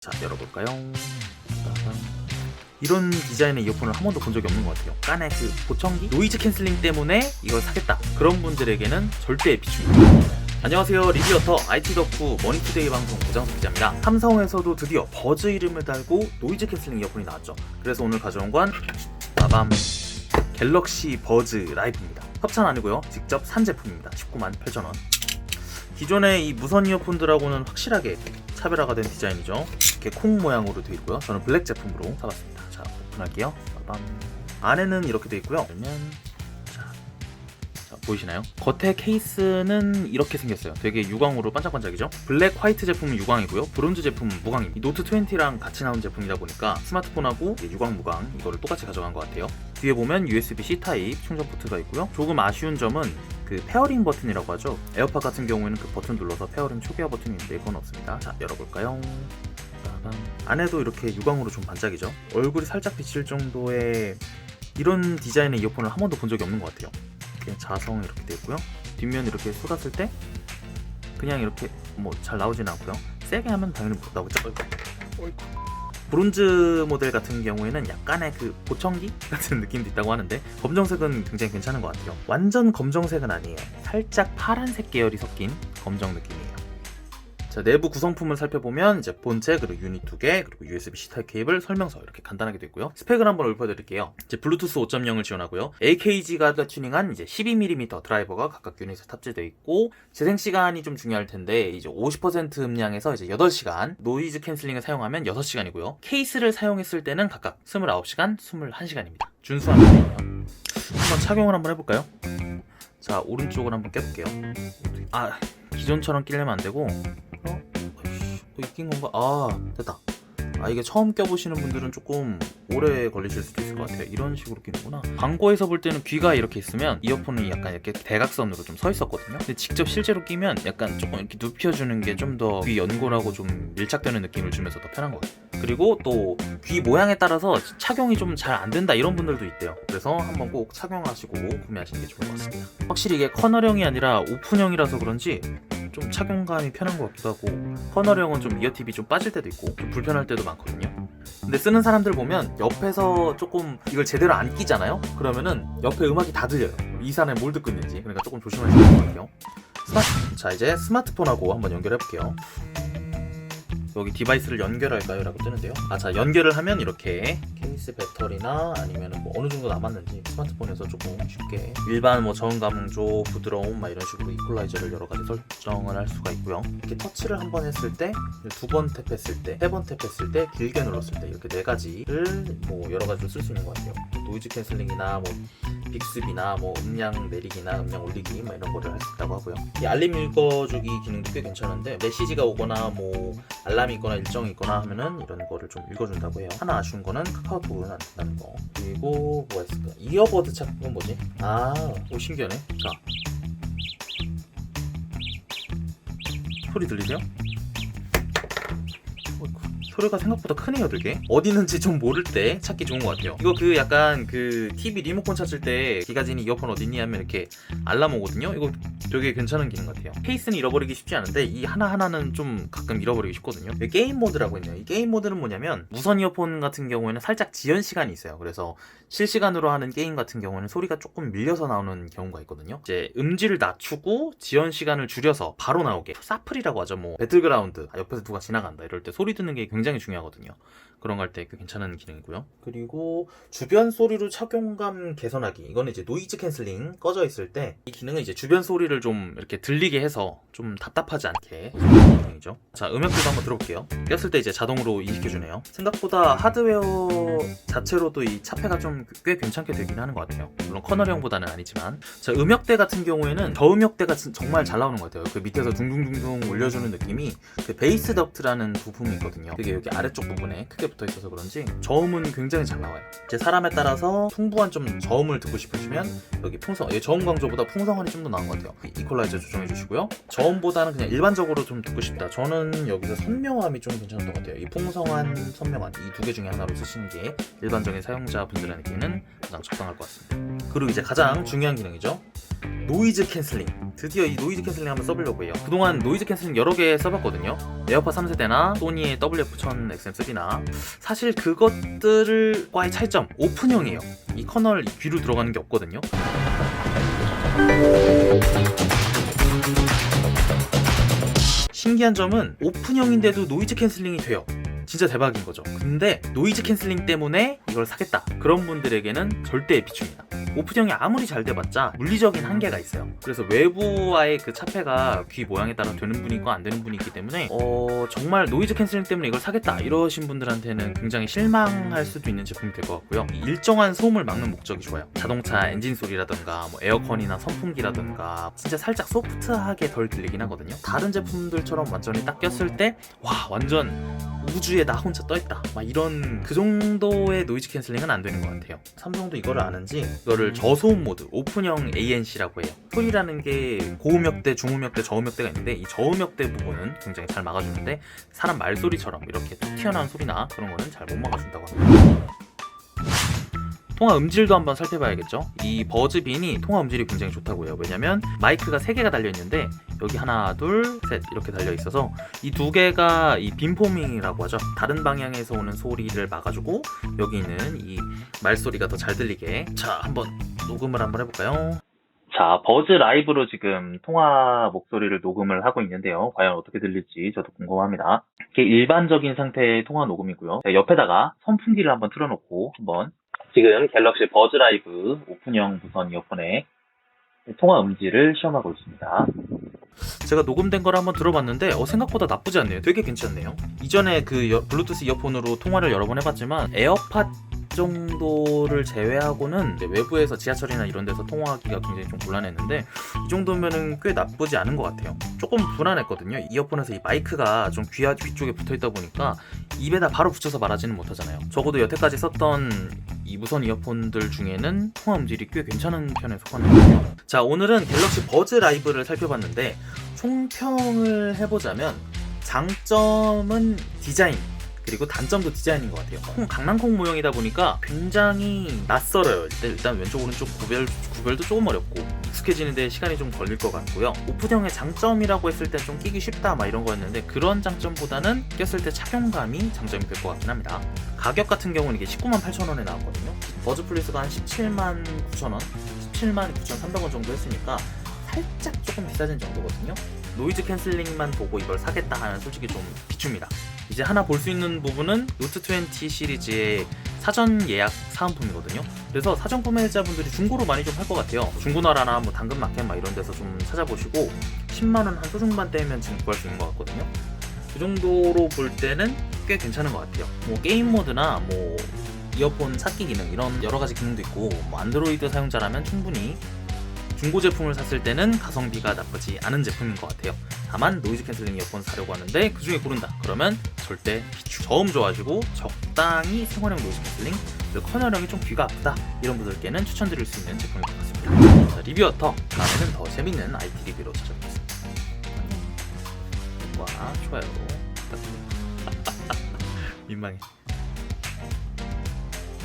자, 열어볼까요? 이런 디자인의 이어폰을 한 번도 본 적이 없는 것 같아요. 깐의 그 보청기? 노이즈 캔슬링 때문에 이걸 사겠다, 그런 분들에게는 절대 비추입니다. 안녕하세요, 리뷰어터 IT 덕후 머니투데이 방송 고장석 기자입니다. 삼성에서도 드디어 버즈 이름을 달고 노이즈 캔슬링 이어폰이 나왔죠. 그래서 오늘 가져온 건 빠밤, 갤럭시 버즈 라이브입니다. 협찬 아니고요, 직접 산 제품입니다. 198,000원. 기존의 이 무선 이어폰들하고는 확실하게 차별화가 된 디자인이죠. 이렇게 콩 모양으로 되어 있고요. 저는 블랙 제품으로 사봤습니다. 자, 오픈할게요. 빠밤. 안에는 이렇게 되어 있고요. 그러면 자, 보이시나요? 겉에 케이스는 이렇게 생겼어요. 되게 유광으로 반짝반짝이죠. 블랙 화이트 제품은 유광이고요, 브론즈 제품은 무광입니다. 노트 20랑 같이 나온 제품이다 보니까 스마트폰하고 유광 무광 이거를 똑같이 가져간 것 같아요. 뒤에 보면 USB-C 타입 충전 포트가 있고요. 조금 아쉬운 점은 그 페어링 버튼이라고 하죠. 에어팟 같은 경우에는 그 버튼 눌러서 페어링 초기화 버튼이 있는데 이건 없습니다. 자, 열어볼까요? 안에도 이렇게 유광으로 좀 반짝이죠. 얼굴이 살짝 비칠 정도의 이런 디자인의 이어폰을 한 번도 본 적이 없는 것 같아요. 이렇게 자성 이렇게 되어 있고요. 뒷면 이렇게 쏟았을 때 그냥 이렇게 뭐 잘 나오진 않고요. 세게 하면 당연히 못 나오죠. 브론즈 모델 같은 경우에는 약간의 그 보청기 같은 느낌도 있다고 하는데, 검정색은 굉장히 괜찮은 것 같아요. 완전 검정색은 아니에요. 살짝 파란색 계열이 섞인 검정 느낌이에요. 자, 내부 구성품을 살펴보면 이제 본체, 그리고 유닛 2개, 그리고 USB-C 타입 케이블, 설명서 이렇게 간단하게 되어 있고요. 스펙을 한번 읊어드릴게요. 이제 블루투스 5.0을 지원하고요. AKG가 튜닝한 이제 12mm 드라이버가 각각 유닛에 탑재되어 있고, 재생 시간이 좀 중요할 텐데 이제 50% 음량에서 이제 8시간, 노이즈 캔슬링을 사용하면 6시간이고요. 케이스를 사용했을 때는 각각 29시간, 21시간입니다. 준수합니다. 한번 착용을 한번 해볼까요? 자, 오른쪽을 한번 껴볼게요. 기존처럼 끼려면 안 되고, 낀 건가? 됐다. 이게 처음 껴보시는 분들은 조금 오래 걸리실 수도 있을 것 같아요. 이런 식으로 끼는구나. 광고에서 볼 때는 귀가 이렇게 있으면 이어폰이 약간 이렇게 대각선으로 좀 서 있었거든요. 근데 직접 실제로 끼면 약간 조금 이렇게 눕혀주는 게 좀 더 귀 연골하고 좀 밀착되는 느낌을 주면서 더 편한 것 같아요. 그리고 또 귀 모양에 따라서 착용이 좀 잘 안 된다 이런 분들도 있대요. 그래서 한번 꼭 착용하시고 구매하시는 게 좋을 것 같습니다. 확실히 이게 커널형이 아니라 오픈형이라서 그런지 좀 착용감이 편한 것 같기도 하고, 커널형은 좀 이어팁이 좀 빠질 때도 있고 좀 불편할 때도 많거든요. 근데 쓰는 사람들 보면 옆에서 조금 이걸 제대로 안 끼잖아요? 그러면은 옆에 음악이 다 들려요. 이 사람이 뭘 듣고 있는지. 그러니까 조금 조심하셔야 될 것 같아요. 자, 이제 스마트폰하고 한번 연결해볼게요. 여기 디바이스를 연결할까요? 라고 뜨는데요. 자, 연결을 하면 이렇게 케이스 배터리나 아니면 뭐 어느 정도 남았는지 스마트폰에서 조금 쉽게 일반 뭐 저음감조, 부드러움 이런 식으로 이퀄라이저를 여러 가지 설정을 할 수가 있고요. 이렇게 터치를 한 번 했을 때, 두 번 탭했을 때, 세 번 탭했을 때, 길게 눌렀을 때 이렇게 네 가지를 뭐 여러 가지로 쓸 수 있는 것 같아요. 노이즈 캔슬링이나 뭐 빅스비나 뭐 음량 내리기나 음량 올리기 이런 거를 할 수 있다고 하고요. 이 알림 읽어주기 기능도 꽤 괜찮은데, 메시지가 오거나 뭐 알람이 있거나 일정이 있거나 하면은 이런 거를 좀 읽어준다고 해요. 하나 아쉬운 거는 카카오톡은 안 된다는 거. 그리고 뭐가 있을까? 이어버드 착용은 뭐지? 신기하네. 자, 소리 들리세요? 소리가 생각보다 크네요. 되게 어디 있는지 좀 모를 때 찾기 좋은 것 같아요. 이거 그 약간 그 TV 리모컨 찾을 때 기가진이 이어폰 어디 있니 하면 이렇게 알람 오거든요. 이거 되게 괜찮은 기능 같아요. 케이스는 잃어버리기 쉽지 않은데 이 하나하나는 좀 가끔 잃어버리기 쉽거든요. 게임 모드라고 있네요. 이 게임 모드는 뭐냐면, 무선 이어폰 같은 경우에는 살짝 지연 시간이 있어요. 그래서 실시간으로 하는 게임 같은 경우는 소리가 조금 밀려서 나오는 경우가 있거든요. 이제 음질을 낮추고 지연 시간을 줄여서 바로 나오게, 사플이라고 하죠. 뭐 배틀그라운드 옆에서 누가 지나간다 이럴 때 소리 듣는 게 굉장히 중요하거든요. 그런 거 할 때 괜찮은 기능이고요. 그리고 주변 소리로 착용감 개선하기, 이거는 이제 노이즈 캔슬링 꺼져 있을 때 이 기능은 이제 주변 소리를 좀 이렇게 들리게 해서 좀 답답하지 않게 해주는 기능이죠. 자, 음역대도 한번 들어볼게요. 꼈을 때 이제 자동으로 인식해주네요. 생각보다 하드웨어 자체로도 이 차폐가 좀 꽤 괜찮게 되긴 하는 것 같아요. 물론 커널형보다는 아니지만. 자, 음역대 같은 경우에는 저음역대가 정말 잘 나오는 것 같아요. 그 밑에서 둥둥둥둥 올려주는 느낌이, 그 베이스 덕트라는 부품이 있거든요. 그게 여기 아래쪽 부분에 크게 붙어 있어서 그런지 저음은 굉장히 잘 나와요. 제 사람에 따라서 풍부한 좀 저음을 듣고 싶으시면 여기 저음 강조보다 풍성한이 좀 더 나은 것 같아요. 이퀄라이저 조정해 주시고요. 저음보다는 그냥 일반적으로 좀 듣고 싶다, 저는 여기서 선명함이 좀 괜찮은 것 같아요. 이 풍성한, 선명한 이 두 개 중에 하나로 쓰시는 게 일반적인 사용자분들에게는 가장 적당할 것 같습니다. 그리고 이제 가장 중요한 기능이죠. 노이즈 캔슬링. 드디어 이 노이즈 캔슬링 한번 써보려고 해요. 그동안 노이즈 캔슬링 여러 개 써봤거든요. 에어팟 3세대나 소니의 WF 9000XM3나 사실 그것들과의 차이점, 오픈형이에요. 이 커널 귀로 들어가는 게 없거든요. 신기한 점은 오픈형인데도 노이즈 캔슬링이 돼요. 진짜 대박인 거죠. 근데 노이즈 캔슬링 때문에 이걸 사겠다, 그런 분들에게는 절대 비추입니다. 오픈형이 아무리 잘 돼봤자 물리적인 한계가 있어요. 그래서 외부와의 그 차폐가 귀 모양에 따라 되는 분이 있고 안 되는 분이 있기 때문에 정말 노이즈 캔슬링 때문에 이걸 사겠다 이러신 분들한테는 굉장히 실망할 수도 있는 제품이 될 것 같고요. 일정한 소음을 막는 목적이 좋아요. 자동차 엔진 소리라든가 뭐 에어컨이나 선풍기라든가 진짜 살짝 소프트하게 덜 들리긴 하거든요. 다른 제품들처럼 완전히 딱 꼈을 때 와, 완전 우주에 나 혼자 떠있다 막 이런 그 정도의 노이즈 캔슬링은 안 되는 것 같아요. 삼성도 이거를 아는지 이거를 저소음 모드, 오픈형 ANC라고 해요. 소리라는 게 고음역대, 중음역대, 저음역대가 있는데 이 저음역대 부분은 굉장히 잘 막아주는데 사람 말소리처럼 이렇게 툭 튀어나온 소리나 그런 거는 잘 못 막아준다고 합니다. 통화 음질도 한번 살펴봐야겠죠. 이 버즈빈이 통화 음질이 굉장히 좋다고 해요. 왜냐면 마이크가 3개가 달려있는데 여기 하나, 둘, 셋 이렇게 달려있어서 이 2개가 이 빔포밍이라고 하죠. 다른 방향에서 오는 소리를 막아주고 여기 있는 이 말소리가 더 잘 들리게. 자, 한번 녹음을 한번 해볼까요? 자, 버즈 라이브로 지금 통화 목소리를 녹음을 하고 있는데요. 과연 어떻게 들릴지 저도 궁금합니다. 이게 일반적인 상태의 통화 녹음이고요. 자, 옆에다가 선풍기를 한번 틀어놓고 한번 지금 갤럭시 버즈 라이브 오픈형 무선 이어폰의 통화 음질을 시험하고 있습니다. 제가 녹음된 걸 한번 들어봤는데 생각보다 나쁘지 않네요. 되게 괜찮네요. 이전에 그 블루투스 이어폰으로 통화를 여러 번 해봤지만 에어팟 정도를 제외하고는 외부에서 지하철이나 이런 데서 통화하기가 굉장히 좀 곤란했는데 이 정도면은 꽤 나쁘지 않은 것 같아요. 조금 불안했거든요. 이어폰에서 이 마이크가 좀 귀 쪽에 붙어있다 보니까 입에다 바로 붙여서 말하지는 못하잖아요. 적어도 여태까지 썼던 이 무선 이어폰들 중에는 통화 음질이 꽤 괜찮은 편에 속하는 것 같아요. 자, 오늘은 갤럭시 버즈 라이브를 살펴봤는데 총평을 해보자면 장점은 디자인, 그리고 단점도 디자인인 것 같아요. 강낭콩 모형이다 보니까 굉장히 낯설어요. 일단 왼쪽 오른쪽 구별도 조금 어렵고 익숙해지는데 시간이 좀 걸릴 것 같고요. 오픈형의 장점이라고 했을 때 좀 끼기 쉽다 막 이런 거였는데 그런 장점보다는 꼈을 때 착용감이 장점이 될 것 같긴 합니다. 가격 같은 경우는 이게 199,800원에 나왔거든요. 버즈 플리스가 한 179,000원, 179,300원 정도 했으니까 살짝 조금 비싸진 정도거든요. 노이즈 캔슬링만 보고 이걸 사겠다 하면 솔직히 좀 비춥니다. 이제 하나 볼 수 있는 부분은 노트20 시리즈의 사전 예약 사은품이거든요. 그래서 사전 구매자분들이 중고로 많이 좀 할 것 같아요. 중고나라나 뭐 당근마켓 막 이런 데서 좀 찾아보시고 10만원 한 소중반대면 지금 구할 수 있는 것 같거든요. 그 정도로 볼 때는 꽤 괜찮은 것 같아요. 뭐 게임 모드나 뭐 이어폰 찾기 기능 이런 여러 가지 기능도 있고 뭐 안드로이드 사용자라면 충분히 중고 제품을 샀을 때는 가성비가 나쁘지 않은 제품인 것 같아요. 다만 노이즈 캔슬링 이어폰 사려고 하는데 그 중에 고른다 그러면 절대 비추. 저음 좋아지고 적당히 생활용 노이즈 캔슬링, 그리고 커널형이 좀 귀가 아프다 이런 분들께는 추천드릴 수 있는 제품인 것 같습니다. 자, 리뷰어터 다음에는 더 재밌는 IT 리뷰로 찾아뵙겠습니다. 구독과 좋아요 부탁드립니다. 민망해.